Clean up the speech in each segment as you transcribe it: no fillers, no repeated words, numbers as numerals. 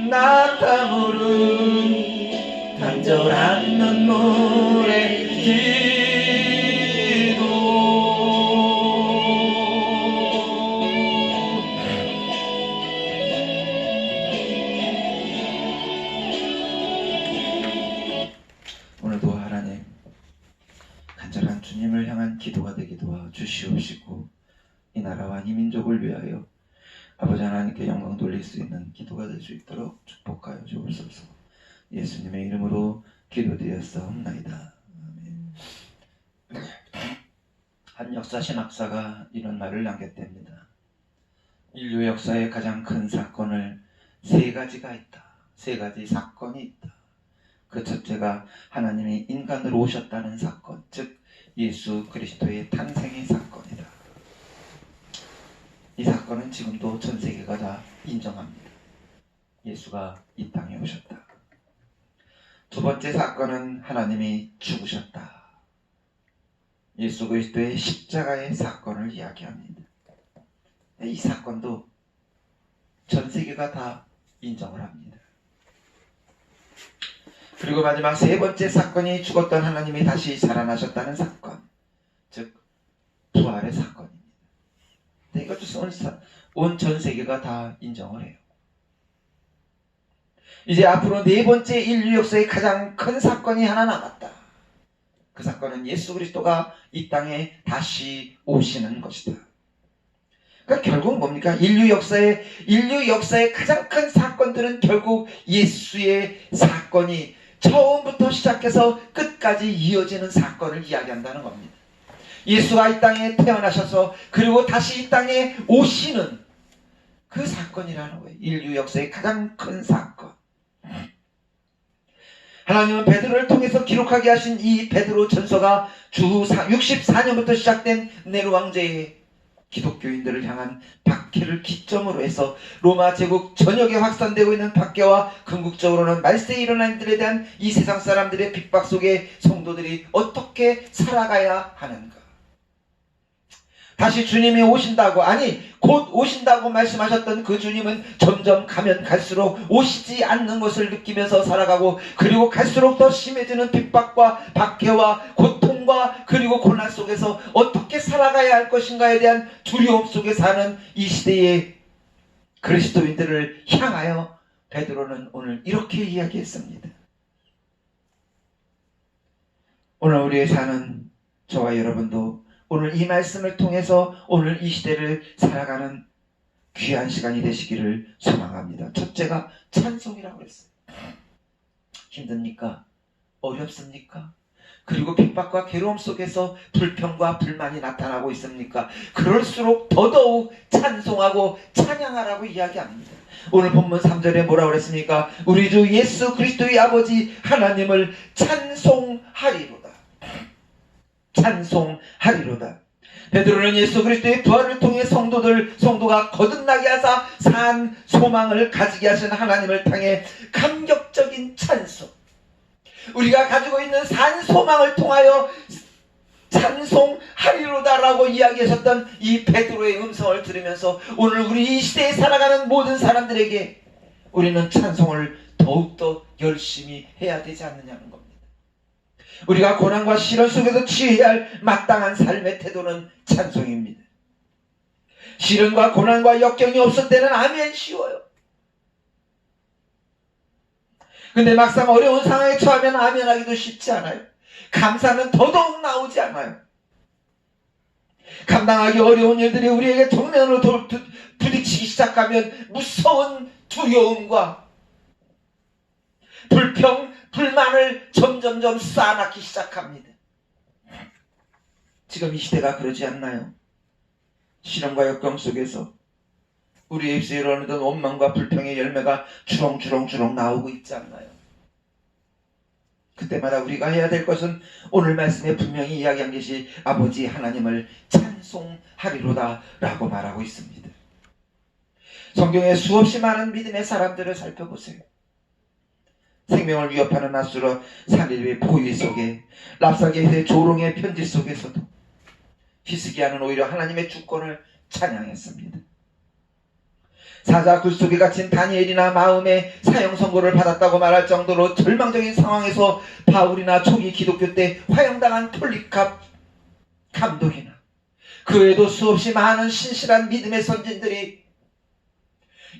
나타모른 간절한 눈물의 기도. 오늘도 하나님 간절한 주님을 향한 기도가 되게 도와주시옵시고, 이 나라와 이 민족을 위하여 아버지 하나님께 영광 돌릴 수 있는 기도가 될 수 있도록 축복하여 주옵소서. 예수님의 이름으로 기도드렸사옵나이다. 아멘. 한 역사 신학사가 이런 말을 남겼답니다. 인류 역사의 가장 큰 사건을 세 가지가 있다. 세 가지 사건이 있다. 그 첫째가 하나님이 인간으로 오셨다는 사건, 즉 예수 그리스도의 탄생의 사건이다. 이 사건은 지금도 전 세계가 다 인정합니다. 예수가 이 땅에 오셨다. 두 번째 사건은 하나님이 죽으셨다. 예수 그리스도의 십자가의 사건을 이야기합니다. 이 사건도 전 세계가 다 인정을 합니다. 그리고 마지막 세 번째 사건이 죽었던 하나님이 다시 살아나셨다는 사건, 즉 부활의 사건입니다. 이것도 온 전 세계가 다 인정을 해요. 이제 앞으로 네 번째 인류 역사의 가장 큰 사건이 하나 남았다. 그 사건은 예수 그리스도가 이 땅에 다시 오시는 것이다. 그러니까 결국 뭡니까? 인류 역사의 가장 큰 사건들은 결국 예수의 사건이 처음부터 시작해서 끝까지 이어지는 사건을 이야기한다는 겁니다. 예수가 이 땅에 태어나셔서 그리고 다시 이 땅에 오시는 그 사건이라는 거예요. 인류 역사의 가장 큰 사건. 하나님은 베드로를 통해서 기록하게 하신 이 베드로 전서가 주 64년부터 시작된 네로 황제의 기독교인들을 향한 박해를 기점으로 해서 로마 제국 전역에 확산되고 있는 박해와 궁극적으로는 말세에 일어난 일들에 대한 이 세상 사람들의 핍박 속에 성도들이 어떻게 살아가야 하는가. 다시 주님이 오신다고, 아니 곧 오신다고 말씀하셨던 그 주님은 점점 가면 갈수록 오시지 않는 것을 느끼면서 살아가고, 그리고 갈수록 더 심해지는 핍박과 박해와 고통과 그리고 고난 속에서 어떻게 살아가야 할 것인가에 대한 두려움 속에 사는 이 시대의 그리스도인들을 향하여 베드로는 오늘 이렇게 이야기했습니다. 오늘 우리의 사는 저와 여러분도 오늘 이 말씀을 통해서 오늘 이 시대를 살아가는 귀한 시간이 되시기를 소망합니다. 첫째가 찬송이라고 했어요. 힘듭니까? 어렵습니까? 그리고 핍박과 괴로움 속에서 불평과 불만이 나타나고 있습니까? 그럴수록 더더욱 찬송하고 찬양하라고 이야기합니다. 오늘 본문 3절에 뭐라고 그랬습니까? 우리 주 예수 그리스도의 아버지 하나님을 찬송하리로다. 찬송하리로다. 베드로는 예수 그리스도의 부활을 통해 성도가 거듭나게 하사 산 소망을 가지게 하신 하나님을 향해 감격적인 찬송, 우리가 가지고 있는 산 소망을 통하여 찬송하리로다라고 이야기하셨던 이 베드로의 음성을 들으면서 오늘 우리 이 시대에 살아가는 모든 사람들에게 우리는 찬송을 더욱더 열심히 해야 되지 않느냐는 겁니다. 우리가 고난과 시련 속에서 취해야 할 마땅한 삶의 태도는 찬송입니다. 시련과 고난과 역경이 없을 때는 아멘 쉬워요. 근데 막상 어려운 상황에 처하면 아멘하기도 쉽지 않아요. 감사는 더더욱 나오지 않아요. 감당하기 어려운 일들이 우리에게 정면으로 부딪히기 시작하면 무서운 두려움과 불평, 불만을 점점점 쌓아놓기 시작합니다. 지금 이 시대가 그러지 않나요? 시련과 역경 속에서 우리의 입술에 일어나던 원망과 불평의 열매가 주렁주렁 나오고 있지 않나요? 그때마다 우리가 해야 될 것은 오늘 말씀에 분명히 이야기한 것이 아버지 하나님을 찬송하리로다 라고 말하고 있습니다. 성경에 수없이 많은 믿음의 사람들을 살펴보세요. 생명을 위협하는 아수르 산리비의 포위 속에, 랍사게의 조롱의 편지 속에서도 히스기야는 오히려 하나님의 주권을 찬양했습니다. 사자 굴 속에 갇힌 다니엘이나 마음의 사형 선고를 받았다고 말할 정도로 절망적인 상황에서 바울이나 초기 기독교 때 화형당한 폴리캅 감독이나 그 외에도 수없이 많은 신실한 믿음의 선진들이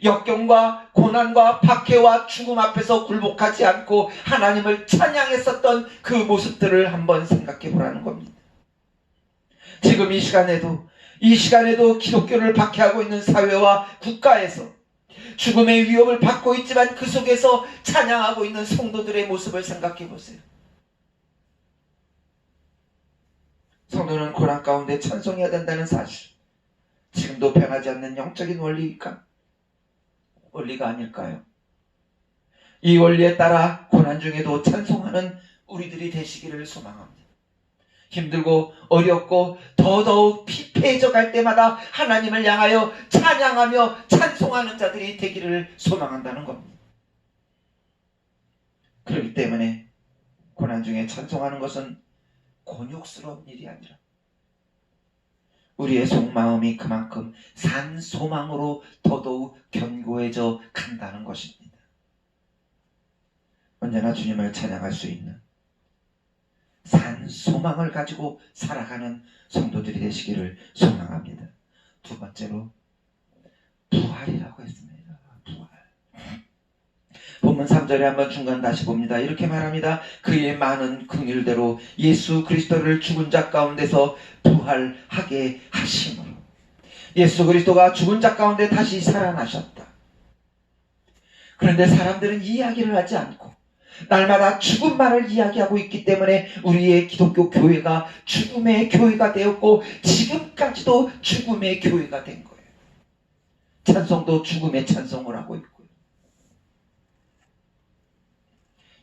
역경과 고난과 박해와 죽음 앞에서 굴복하지 않고 하나님을 찬양했었던 그 모습들을 한번 생각해 보라는 겁니다. 지금 이 시간에도 기독교를 박해하고 있는 사회와 국가에서 죽음의 위협을 받고 있지만 그 속에서 찬양하고 있는 성도들의 모습을 생각해 보세요. 성도는 고난 가운데 찬송해야 된다는 사실, 지금도 변하지 않는 영적인 원리가 아닐까요? 이 원리에 따라 고난 중에도 찬송하는 우리들이 되시기를 소망합니다. 힘들고 어렵고 더더욱 피폐해져 갈 때마다 하나님을 향하여 찬양하며 찬송하는 자들이 되기를 소망한다는 겁니다. 그렇기 때문에 고난 중에 찬송하는 것은 곤욕스러운 일이 아니라 우리의 속마음이 그만큼 산 소망으로 더더욱 견고해져 간다는 것입니다. 언제나 주님을 찬양할 수 있는 산 소망을 가지고 살아가는 성도들이 되시기를 소망합니다. 두 번째로 부활이라고 했습니다. 부활. 본문 3절에 한번 중간 다시 봅니다. 이렇게 말합니다. 그의 많은 긍휼대로 예수 그리스도를 죽은 자 가운데서 부활하게 하심으로. 예수 그리스도가 죽은 자 가운데 다시 살아나셨다. 그런데 사람들은 이야기를 하지 않고 날마다 죽음만을 이야기하고 있기 때문에 우리의 기독교 교회가 죽음의 교회가 되었고 지금까지도 죽음의 교회가 된 거예요. 찬송도 죽음의 찬송을 하고 있고요.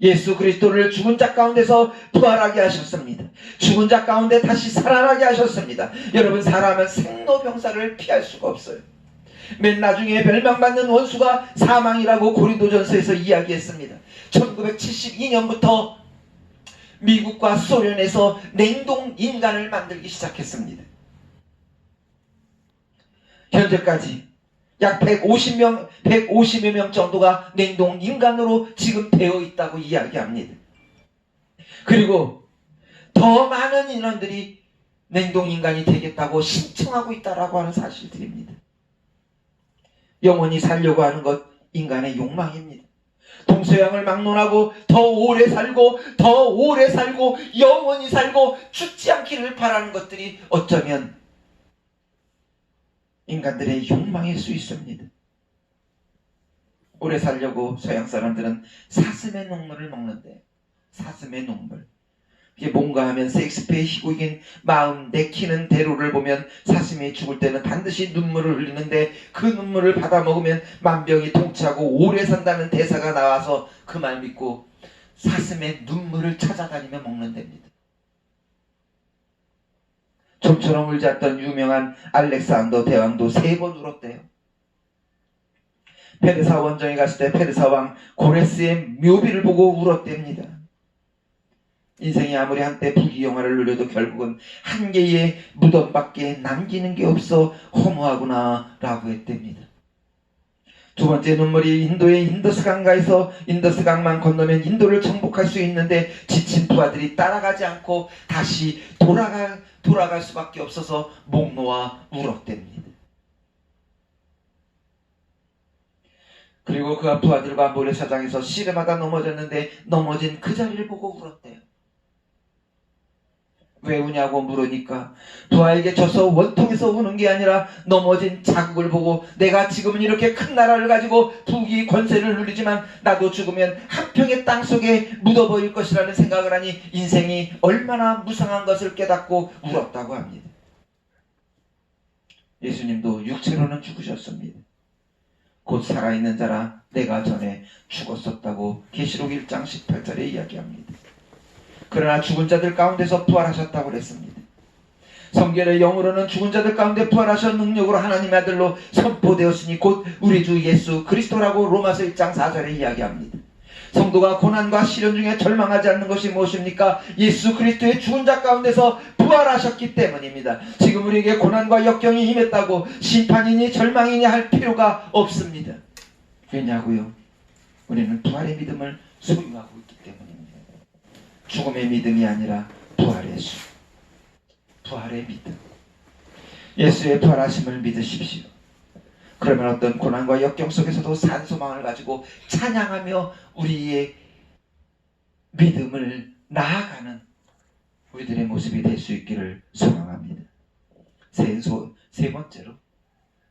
예수 그리스도를 죽은 자 가운데서 부활하게 하셨습니다. 죽은 자 가운데 다시 살아나게 하셨습니다. 여러분, 사람은 생로병사를 피할 수가 없어요. 맨 나중에 멸망받는 원수가 사망이라고 고린도전서에서 이야기했습니다. 1972년부터 미국과 소련에서 냉동 인간을 만들기 시작했습니다. 현재까지 약 150여 명 정도가 냉동 인간으로 지금 되어 있다고 이야기합니다. 그리고 더 많은 인원들이 냉동 인간이 되겠다고 신청하고 있다라고 하는 사실들입니다. 영원히 살려고 하는 것, 인간의 욕망입니다. 동서양을 막론하고 더 오래 살고 영원히 살고 죽지 않기를 바라는 것들이 어쩌면 인간들의 욕망일 수 있습니다. 오래 살려고 서양 사람들은 사슴의 녹물을 먹는데, 사슴의 녹물, 이게 뭔가 하면 셰익스피어의 희곡인 마음 내키는 대로를 보면 사슴이 죽을 때는 반드시 눈물을 흘리는데 그 눈물을 받아 먹으면 만병이 통치하고 오래 산다는 대사가 나와서 그 말 믿고 사슴의 눈물을 찾아다니며 먹는답니다. 좀처럼 울지 않던 유명한 알렉산더 대왕도 3번 울었대요. 페르사 원정에 갔을 때 페르사 왕 고레스의 묘비를 보고 울었답니다. 인생이 아무리 한때 부귀영화를 누려도 결국은 한 개의 무덤밖에 남기는 게 없어 허무하구나 라고 했답니다. 두 번째 눈물이 인도의 인더스강가에서 인더스강만 건너면 인도를 정복할 수 있는데 지친 부하들이 따라가지 않고 다시 돌아갈 수밖에 없어서 목 놓아 울었답니다. 그리고 그 부하들과 모래사장에서 씨름하다 넘어졌는데 넘어진 그 자리를 보고 울었대요. 왜 우냐고 물으니까 부하에게 져서 원통에서 우는 게 아니라 넘어진 자국을 보고 내가 지금은 이렇게 큰 나라를 가지고 부귀 권세를 누리지만 나도 죽으면 한 평의 땅 속에 묻어버릴 것이라는 생각을 하니 인생이 얼마나 무상한 것을 깨닫고 울었다고 합니다. 예수님도 육체로는 죽으셨습니다. 곧 살아있는 자라 내가 전에 죽었었다고 계시록 1장 18절에 이야기합니다. 그러나 죽은 자들 가운데서 부활하셨다고 그랬습니다. 성경의 영으로는 죽은 자들 가운데 부활하셔 능력으로 하나님의 아들로 선포되었으니 곧 우리 주 예수 그리스도라고 로마서 1장 4절에 이야기합니다. 성도가 고난과 시련 중에 절망하지 않는 것이 무엇입니까? 예수 그리스도의 죽은 자 가운데서 부활하셨기 때문입니다. 지금 우리에게 고난과 역경이 임했다고 심판이니 절망이니 할 필요가 없습니다. 왜냐고요? 우리는 부활의 믿음을 소유하고 있기 때문입니다. 죽음의 믿음이 아니라 부활의 수, 부활의 믿음. 예수의 부활하심을 믿으십시오. 그러면 어떤 고난과 역경 속에서도 산소망을 가지고 찬양하며 우리의 믿음을 나아가는 우리들의 모습이 될 수 있기를 소망합니다. 세 번째로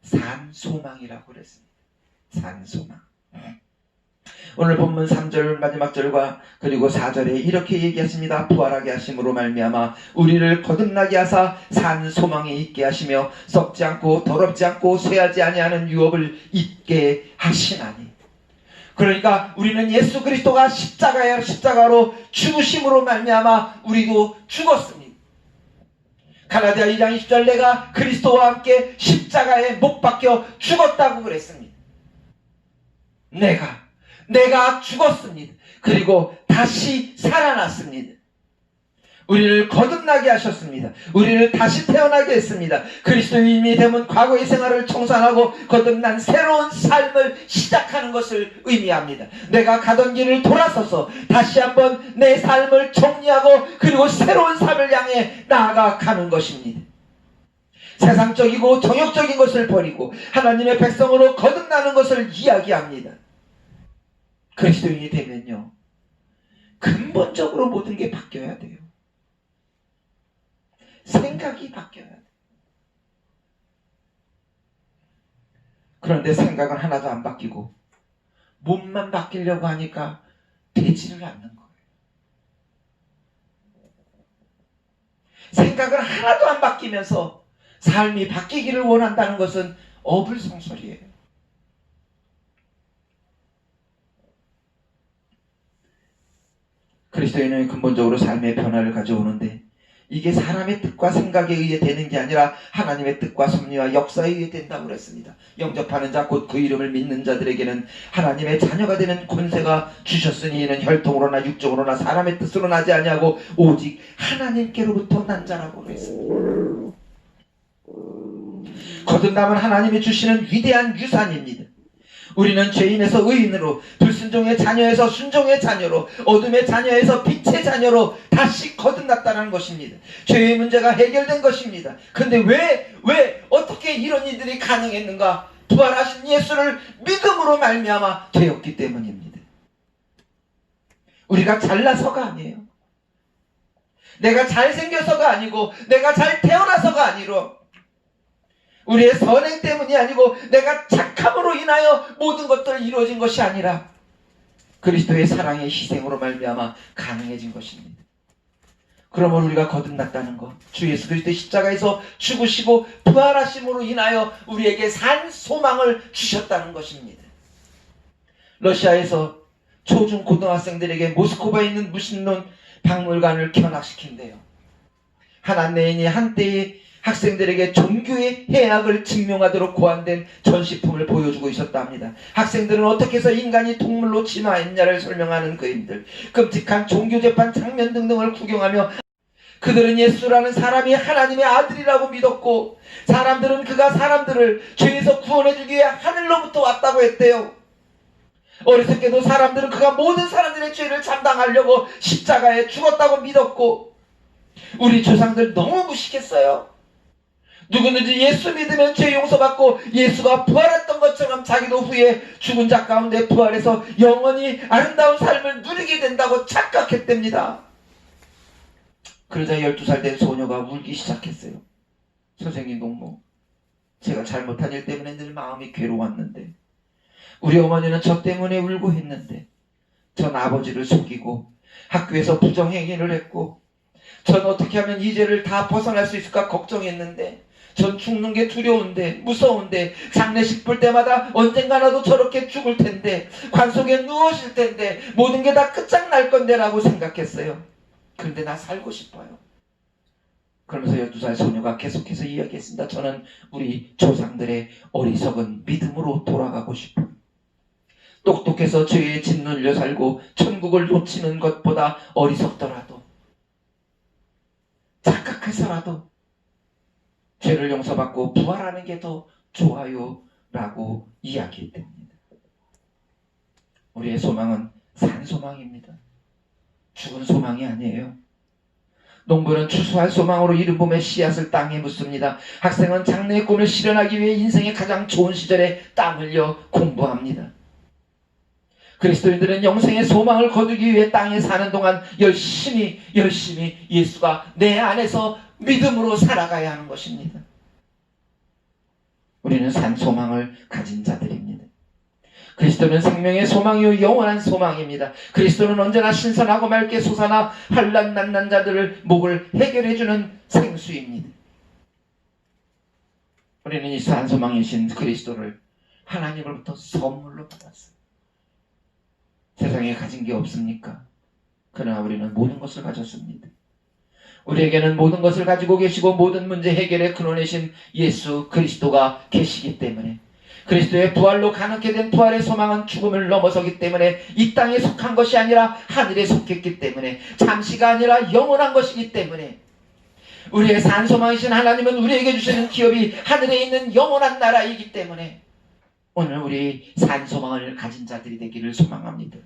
산소망이라고 그랬습니다. 산소망. 오늘 본문 3절 마지막 절과 그리고 4절에 이렇게 얘기했습니다. 부활하게 하심으로 말미암아 우리를 거듭나게 하사 산소망이 있게 하시며 썩지 않고 더럽지 않고 쇠하지 아니하는 유업을 잊게 하시나니. 그러니까 우리는 예수 그리스도가 십자가로 죽으심으로 말미암아 우리도 죽었습니다. 갈라디아 2장 20절 내가 그리스도와 함께 십자가에 못 박혀 죽었다고 그랬습니다. 내가 죽었습니다. 그리고 다시 살아났습니다. 우리를 거듭나게 하셨습니다. 우리를 다시 태어나게 했습니다. 그리스도인이 되면 과거의 생활을 청산하고 거듭난 새로운 삶을 시작하는 것을 의미합니다. 내가 가던 길을 돌아서서 다시 한번 내 삶을 정리하고 그리고 새로운 삶을 향해 나아가는 것입니다. 세상적이고 정욕적인 것을 버리고 하나님의 백성으로 거듭나는 것을 이야기합니다. 그리스도인이 되면요, 근본적으로 모든 게 바뀌어야 돼요. 생각이 바뀌어야 돼요. 그런데 생각은 하나도 안 바뀌고 몸만 바뀌려고 하니까 되지를 않는 거예요. 생각은 하나도 안 바뀌면서 삶이 바뀌기를 원한다는 것은 어불성설이에요. 그리스도인은 근본적으로 삶의 변화를 가져오는데 이게 사람의 뜻과 생각에 의해 되는 게 아니라 하나님의 뜻과 섭리와 역사에 의해 된다고 그랬습니다. 영접하는 자 곧 그 이름을 믿는 자들에게는 하나님의 자녀가 되는 권세가 주셨으니 이는 혈통으로나 육적으로나 사람의 뜻으로 나지 아니하고 오직 하나님께로부터 난 자라고 그랬습니다. 거듭남은 하나님이 주시는 위대한 유산입니다. 우리는 죄인에서 의인으로, 불순종의 자녀에서 순종의 자녀로, 어둠의 자녀에서 빛의 자녀로 다시 거듭났다는 것입니다. 죄의 문제가 해결된 것입니다. 근데 왜 어떻게 이런 일들이 가능했는가? 부활하신 예수를 믿음으로 말미암아 되었기 때문입니다. 우리가 잘나서가 아니에요. 내가 잘생겨서가 아니고 내가 잘 태어나서가 아니로 우리의 선행 때문이 아니고 내가 착함으로 인하여 모든 것들이 이루어진 것이 아니라 그리스도의 사랑의 희생으로 말미암아 가능해진 것입니다. 그러면 우리가 거듭났다는 것, 주 예수 그리스도의 십자가에서 죽으시고 부활하심으로 인하여 우리에게 산 소망을 주셨다는 것입니다. 러시아에서 초중 고등학생들에게 모스크바에 있는 무신론 박물관을 견학시킨대요. 한 안내인이 한때의 학생들에게 종교의 해악을 증명하도록 고안된 전시품을 보여주고 있었답니다. 학생들은 어떻게 해서 인간이 동물로 진화했냐를 설명하는 그림들, 끔찍한 종교재판 장면 등등을 구경하며 그들은 예수라는 사람이 하나님의 아들이라고 믿었고 사람들은 그가 사람들을 죄에서 구원해주기 위해 하늘로부터 왔다고 했대요. 어리석게도 사람들은 그가 모든 사람들의 죄를 감당하려고 십자가에 죽었다고 믿었고 우리 조상들 너무 무식했어요. 누구든지 예수 믿으면 죄 용서받고 예수가 부활했던 것처럼 자기도 후에 죽은 자 가운데 부활해서 영원히 아름다운 삶을 누리게 된다고 착각했답니다. 그러자 12살 된 소녀가 울기 시작했어요. 선생님 너무 제가 잘못한 일 때문에 늘 마음이 괴로웠는데 우리 어머니는 저 때문에 울고 했는데 전 아버지를 속이고 학교에서 부정행위를 했고 전 어떻게 하면 이 죄를 다 벗어날 수 있을까 걱정했는데 전 죽는 게 두려운데 무서운데 장례식 볼 때마다 언젠가 나도 저렇게 죽을 텐데 관 속에 누워질 텐데 모든 게 다 끝장날 건데 라고 생각했어요. 그런데 나 살고 싶어요. 그러면서 12살 소녀가 계속해서 이야기했습니다. 저는 우리 조상들의 어리석은 믿음으로 돌아가고 싶어요. 똑똑해서 죄에 짓눌려 살고 천국을 놓치는 것보다 어리석더라도 착각 약해서라도 죄를 용서받고 부활하는 게 더 좋아요 라고 이야기했답니다. 우리의 소망은 산 소망입니다. 죽은 소망이 아니에요. 농부는 추수할 소망으로 이른 봄에 씨앗을 땅에 묻습니다. 학생은 장래의 꿈을 실현하기 위해 인생의 가장 좋은 시절에 땀 흘려 공부합니다. 그리스도인들은 영생의 소망을 거두기 위해 땅에 사는 동안 열심히 예수가 내 안에서 믿음으로 살아가야 하는 것입니다. 우리는 산 소망을 가진 자들입니다. 그리스도는 생명의 소망이요 영원한 소망입니다. 그리스도는 언제나 신선하고 맑게 솟아나 환난 난난 자들을 목을 해결해주는 생수입니다. 우리는 이 산 소망이신 그리스도를 하나님으로부터 선물로 받았어요. 세상에 가진 게 없습니까? 그러나 우리는 모든 것을 가졌습니다. 우리에게는 모든 것을 가지고 계시고 모든 문제 해결의 근원이신 예수 그리스도가 계시기 때문에, 그리스도의 부활로 가능케 된 부활의 소망은 죽음을 넘어서기 때문에, 이 땅에 속한 것이 아니라 하늘에 속했기 때문에, 잠시가 아니라 영원한 것이기 때문에, 우리의 산 소망이신 하나님은 우리에게 주시는 기업이 하늘에 있는 영원한 나라이기 때문에 오늘 우리 산 소망을 가진 자들이 되기를 소망합니다.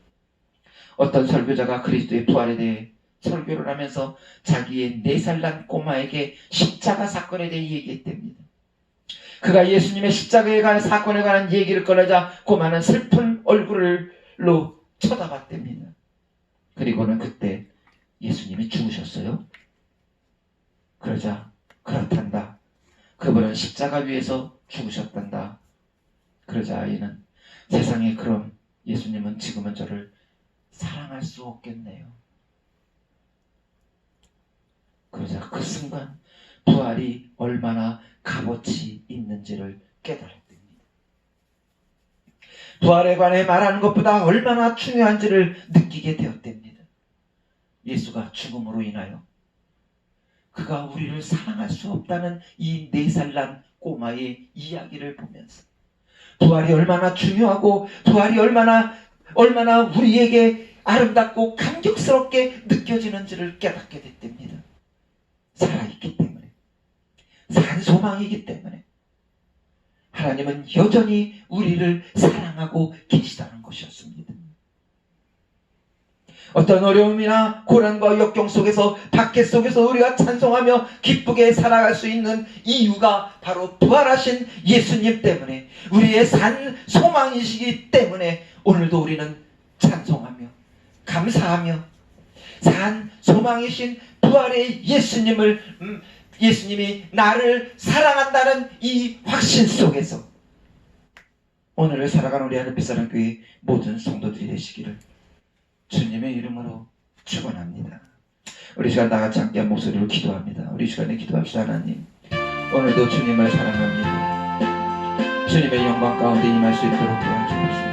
어떤 설교자가 그리스도의 부활에 대해 설교를 하면서 자기의 4살 난 꼬마에게 십자가 사건에 대해 얘기했답니다. 그가 예수님의 십자가에 관한 사건에 관한 얘기를 꺼내자 꼬마는 슬픈 얼굴로 쳐다봤답니다. 그리고는 그때 예수님이 죽으셨어요? 그러자 그렇단다. 그분은 십자가 위에서 죽으셨단다. 그러자 아이는 세상에 그럼 예수님은 지금은 저를 사랑할 수 없겠네요. 그러자 그 순간 부활이 얼마나 값어치 있는지를 깨달았답니다. 부활에 관해 말하는 것보다 얼마나 중요한지를 느끼게 되었답니다. 예수가 죽음으로 인하여 그가 우리를 사랑할 수 없다는 이 4살 난 꼬마의 이야기를 보면서 부활이 얼마나 중요하고 부활이 얼마나 우리에게 아름답고 감격스럽게 느껴지는지를 깨닫게 됐답니다. 살아있기 때문에, 산 소망이기 때문에 하나님은 여전히 우리를 사랑하고 계시다는 것이었습니다. 어떤 어려움이나 고난과 역경 속에서, 박해 속에서 우리가 찬송하며 기쁘게 살아갈 수 있는 이유가 바로 부활하신 예수님 때문에, 우리의 산 소망이시기 때문에 오늘도 우리는 찬송하며 감사하며 산 소망이신 부활의 예수님이 나를 사랑한다는 이 확신 속에서 오늘을 살아가는 우리 하늘빛 사랑교회 모든 성도들이 되시기를 주님의 이름으로 축원합니다. 우리 시간 다같이 함께한 목소리로 기도합니다. 우리 시간에 기도합시다. 하나님, 오늘도 주님을 사랑합니다. 주님의 영광 가운데 임할 수 있도록 도와주옵소서.